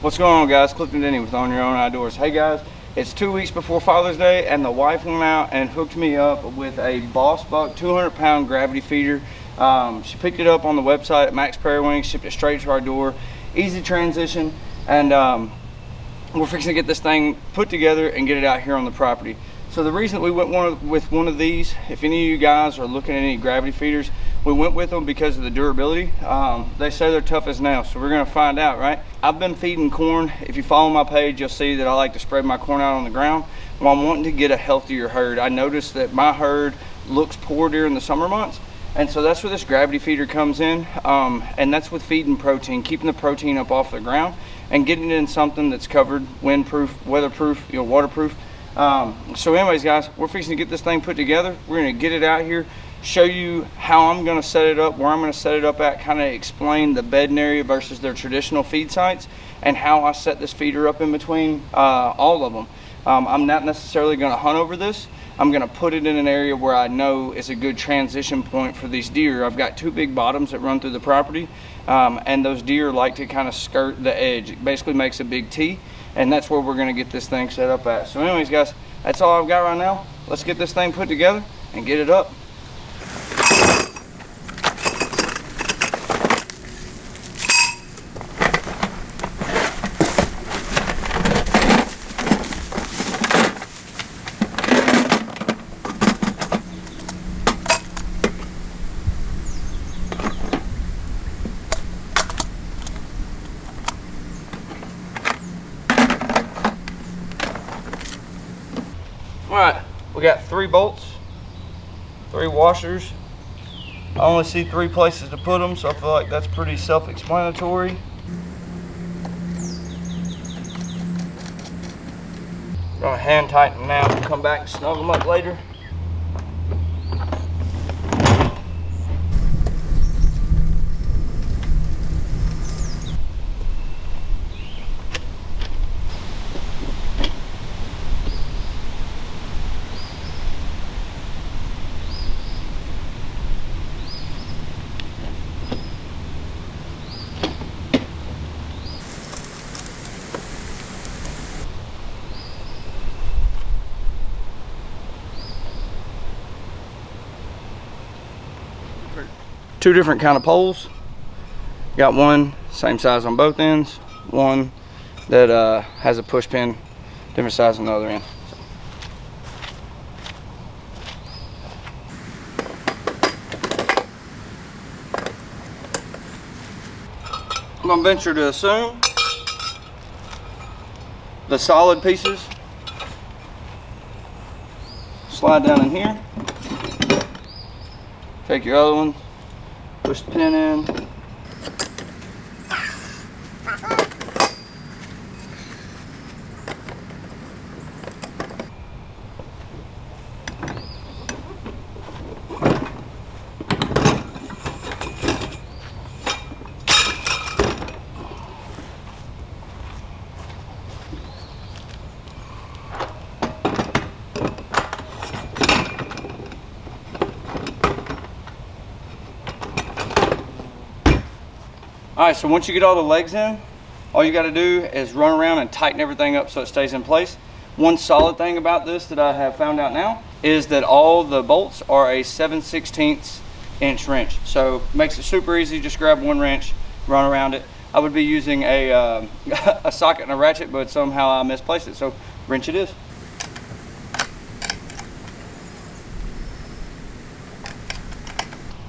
What's going on, guys? Clifton Denny with On Your Own Outdoors. Hey guys, it's 2 weeks before Father's Day and the wife went out and hooked me up with a Boss Buck 200-pound gravity feeder. She picked it up on the website at Max Prairie Wings, shipped it straight to our door. Easy transition, and we're fixing to get this thing put together and get it out here on the property. So the reason we went with one of these, if any of you guys are looking at any gravity feeders, we went with them because of the durability. They say they're tough as nails, so we're gonna find out, right? I've been feeding corn. If you follow my page, you'll see that I like to spread my corn out on the ground. Well, I'm wanting to get a healthier herd. I noticed that my herd looks poor during the summer months, and so that's where this gravity feeder comes in, and that's with feeding protein, keeping the protein up off the ground and getting it in something that's covered, windproof, weatherproof, waterproof. So anyways, guys, we're fixing to get this thing put together. We're gonna get it out here, show you how I'm gonna set it up, where I'm gonna set it up at, kind of explain the bedding area versus their traditional feed sites, and how I set this feeder up in between all of them. I'm not necessarily gonna hunt over this. I'm gonna put it in an area where I know is a good transition point for these deer. I've got two big bottoms that run through the property, and those deer like to kind of skirt the edge. It basically makes a big T, and that's where we're gonna get this thing set up at. So anyways, guys, that's all I've got right now. Let's get this thing put together and get it up. All right, we got 3 bolts, 3 washers. I only see 3 places to put them, so I feel like that's pretty self-explanatory. Gonna hand tighten now and come back and snug them up later. Two different kind of poles. Got one same size on both ends, one that has a push pin different size on the other end. I'm gonna venture to assume the solid pieces slide down in here. Take your other one, push the pin in. All right, so once you get all the legs in, all you got to do is run around and tighten everything up so it stays in place. One solid thing about this that I have found out now is that all the bolts are a 7/16 inch wrench. So it makes it super easy. Just grab one wrench, run around it. I would be using a, a socket and a ratchet, but somehow I misplaced it. So wrench it is.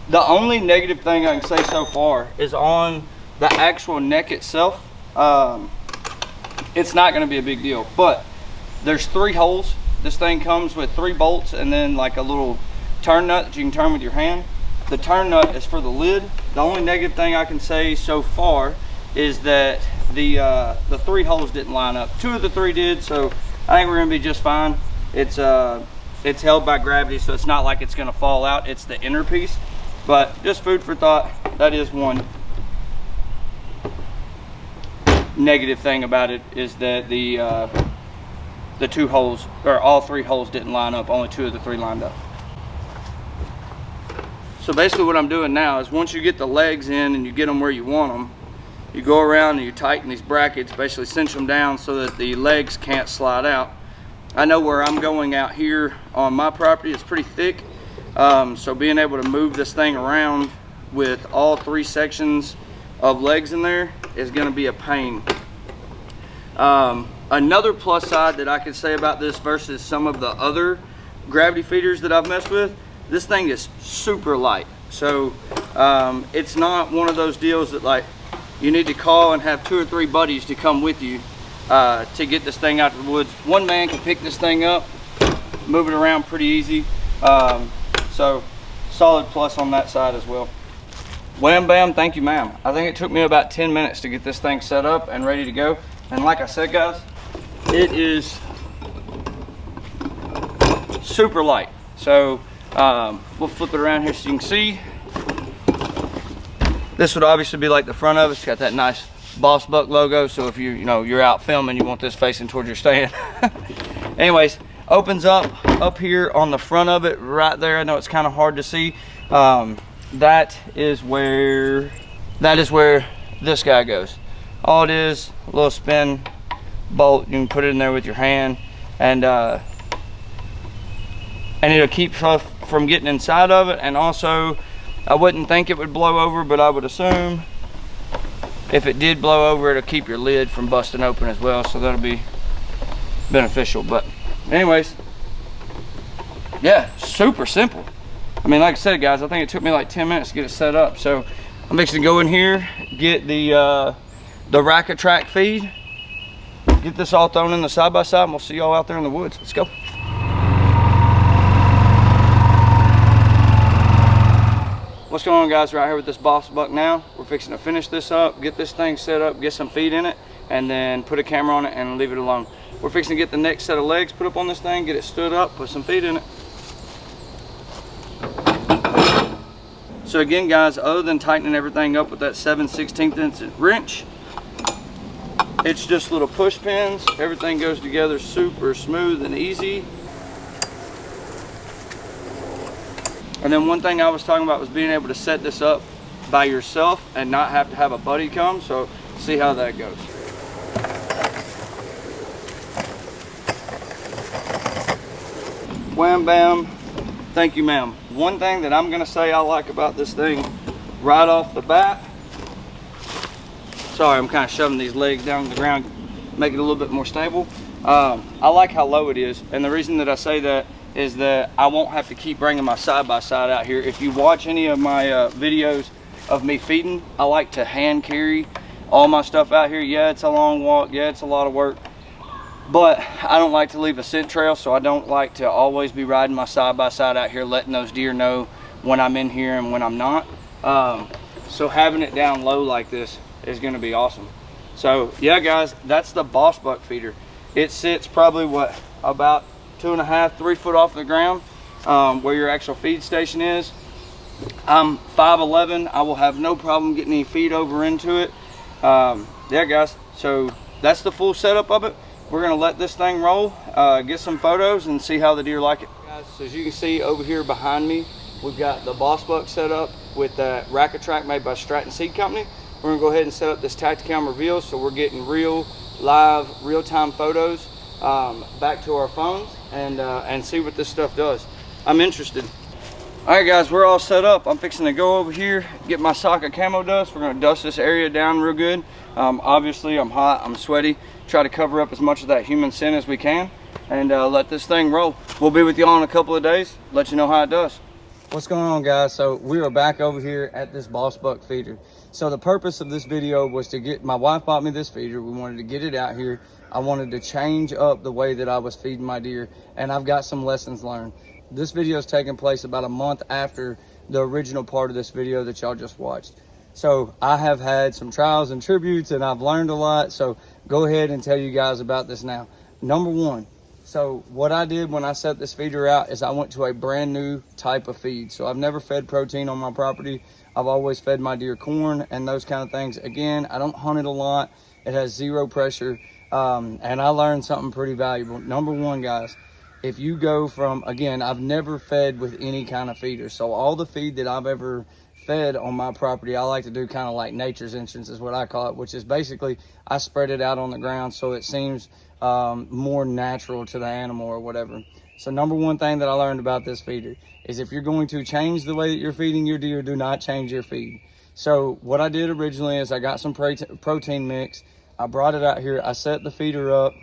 The only negative thing I can say so far is on the actual neck itself. It's not going to be a big deal, but there's 3 holes. This thing comes with 3 bolts and then like a little turn nut that you can turn with your hand. The turn nut is for the lid. The only negative thing I can say so far is that the 3 holes didn't line up. 2 of the 3 did, so I think we're going to be just fine. It's held by gravity, so it's not like it's going to fall out. It's the inner piece. But just food for thought. That is one negative thing about it, is that the 2 holes, or all 3 holes didn't line up. Only 2 of the 3 lined up. So basically what I'm doing now is once you get the legs in and you get them where you want them, you go around and you tighten these brackets, basically cinch them down so that the legs can't slide out. I know where I'm going out here on my property, it's pretty thick. So being able to move this thing around with all 3 sections of legs in there is gonna be a pain. Another plus side that I could say about this versus some of the other gravity feeders that I've messed with, this thing is super light. So it's not one of those deals that like you need to call and have 2 or 3 buddies to come with you to get this thing out to the woods. One man can pick this thing up, move it around pretty easy. So solid plus on that side as well. Wham bam, thank you ma'am. I think it took me about 10 minutes to get this thing set up and ready to go. And like I said guys, it is super light. So we'll flip it around here so you can see. This would obviously be like the front of it. It's got that nice Boss Buck logo. So if you're out filming, you want this facing towards your stand. Anyways, opens up here on the front of it right there. I know it's kind of hard to see. That is where this guy goes. All it is, a little spin bolt. You can put it in there with your hand, and it'll keep stuff from getting inside of it. And also, I wouldn't think it would blow over, but I would assume if it did blow over, it'll keep your lid from busting open as well. So that'll be beneficial. But anyways, yeah, super simple. I mean, like I said, guys, I think it took me like 10 minutes to get it set up. So I'm fixing to go in here, get the Rack-A-Track feed, get this all thrown in the side-by-side, and we'll see y'all out there in the woods. Let's go. What's going on, guys? Right here with this Boss Buck now. We're fixing to finish this up, get this thing set up, get some feed in it, and then put a camera on it and leave it alone. We're fixing to get the next set of legs put up on this thing, get it stood up, put some feed in it. So again, guys, other than tightening everything up with that 7/16 inch wrench, it's just little push pins. Everything goes together super smooth and easy. And then one thing I was talking about was being able to set this up by yourself and not have to have a buddy come. So see how that goes. Wham bam, thank you ma'am. One thing that I'm gonna say I like about this thing right off the bat, sorry, I'm kind of shoving these legs down to the ground, make it a little bit more stable. I like how low it is, and the reason that I say that is that I won't have to keep bringing my side-by-side out here. If you watch any of my videos of me feeding, I like to hand carry all my stuff out here. Yeah, it's a long walk, yeah, it's a lot of work, but I don't like to leave a scent trail, so I don't like to always be riding my side-by-side out here, letting those deer know when I'm in here and when I'm not. So having it down low like this is gonna be awesome. So yeah, guys, that's the Boss Buck feeder. It sits probably, what, about 2.5 to 3 foot off the ground, where your actual feed station is. I'm 5'11", I will have no problem getting any feed over into it. Yeah, guys, so that's the full setup of it. We're gonna let this thing roll, get some photos, and see how the deer like it. Guys, so as you can see over here behind me, we've got the Boss Buck set up with that Rack-A-Track made by Stratton Seed Company. We're gonna go ahead and set up this Tactacam reveal, so we're getting real, live, real-time photos back to our phones and see what this stuff does. I'm interested. All right, guys, we're all set up. I'm fixing to go over here, get my sock of camo dust. We're gonna dust this area down real good. Obviously, I'm hot, I'm sweaty. Try to cover up as much of that human scent as we can, and let this thing roll. We'll be with y'all in a couple of days, let you know how it does. What's going on, guys? So we are back over here at this Boss Buck feeder. So the purpose of this video was to get, my wife bought me this feeder. We wanted to get it out here. I wanted to change up the way that I was feeding my deer, and I've got some lessons learned. This video is taking place about a month after the original part of this video that y'all just watched. So I have had some trials and tributes, and I've learned a lot. So go ahead and tell you guys about this now. Number one, so what I did when I set this feeder out is I went to a brand new type of feed. So I've never fed protein on my property. I've always fed my deer corn and those kind of things. Again, I don't hunt it a lot. It has zero pressure. And I learned something pretty valuable. Number one, guys, if you go from, again, I've never fed with any kind of feeder. So all the feed that I've ever fed on my property, I like to do kind of like nature's entrance is what I call it, which is basically I spread it out on the ground so it seems more natural to the animal or whatever. So number one thing that I learned about this feeder is if you're going to change the way that you're feeding your deer, do not change your feed. So what I did originally is I got some protein mix. I brought it out here. I set the feeder up.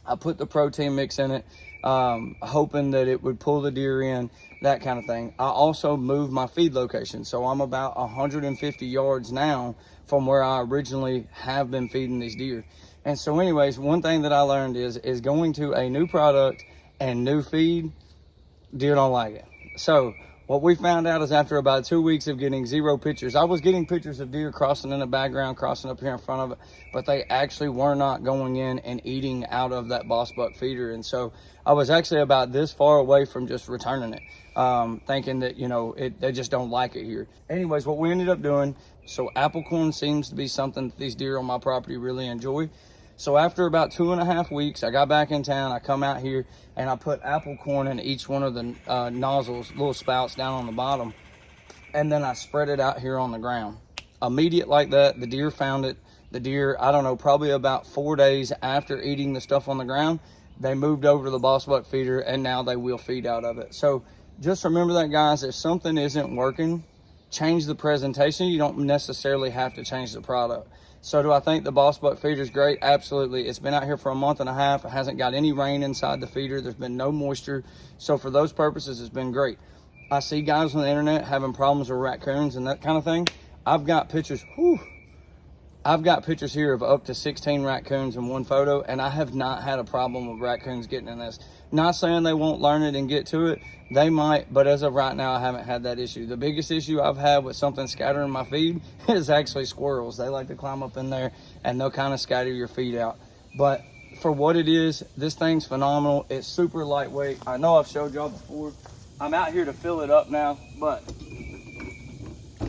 I put the protein mix in it, hoping that it would pull the deer in, that kind of thing. I also moved my feed location. So I'm about 150 yards now from where I originally have been feeding these deer. And so anyways, one thing that I learned is going to a new product and new feed, deer don't like it. So what we found out is after about 2 weeks of getting 0 pictures, I was getting pictures of deer crossing in the background, crossing up here in front of it, but they actually were not going in and eating out of that Boss Buck feeder. And so I was actually about this far away from just returning it, thinking that, you know, they just don't like it here. Anyways, what we ended up doing, so apple corn seems to be something that these deer on my property really enjoy. So after about 2.5 weeks, I got back in town, I come out here and I put apple corn in each one of the nozzles, little spouts down on the bottom. And then I spread it out here on the ground. Immediate like that, the deer found it. The deer, I don't know, probably about 4 days after eating the stuff on the ground, they moved over to the Boss Buck feeder and now they will feed out of it. So just remember that, guys, if something isn't working, change the presentation. You don't necessarily have to change the product. So do I think the Boss Buck feeder is great? Absolutely. It's been out here for a month and a half. It hasn't got any rain inside the feeder. There's been no moisture. So for those purposes, it's been great. I see guys on the internet having problems with raccoons and that kind of thing. I've got pictures, I've got pictures here of up to 16 raccoons in one photo, and I have not had a problem with raccoons getting in this. Not saying they won't learn it and get to it. They might, but as of right now, I haven't had that issue. The biggest issue I've had with something scattering my feed is actually squirrels. They like to climb up in there and they'll kind of scatter your feed out. But for what it is, this thing's phenomenal. It's super lightweight. I know I've showed y'all before. I'm out here to fill it up now, but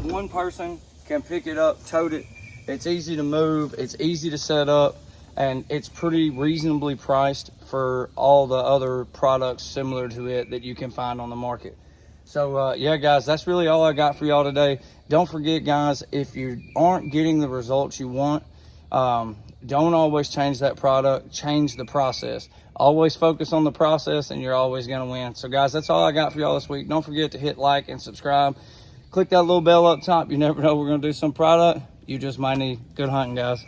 one person can pick it up, tote it. It's easy to move, it's easy to set up, and it's pretty reasonably priced for all the other products similar to it that you can find on the market. So yeah, guys, that's really all I got for y'all today. Don't forget, guys, if you aren't getting the results you want, don't always change that product, change the process. Always focus on the process and you're always gonna win. So guys, that's all I got for y'all this week. Don't forget to hit like and subscribe. Click that little bell up top. You never know we're gonna do some product you just might need. Good hunting, guys.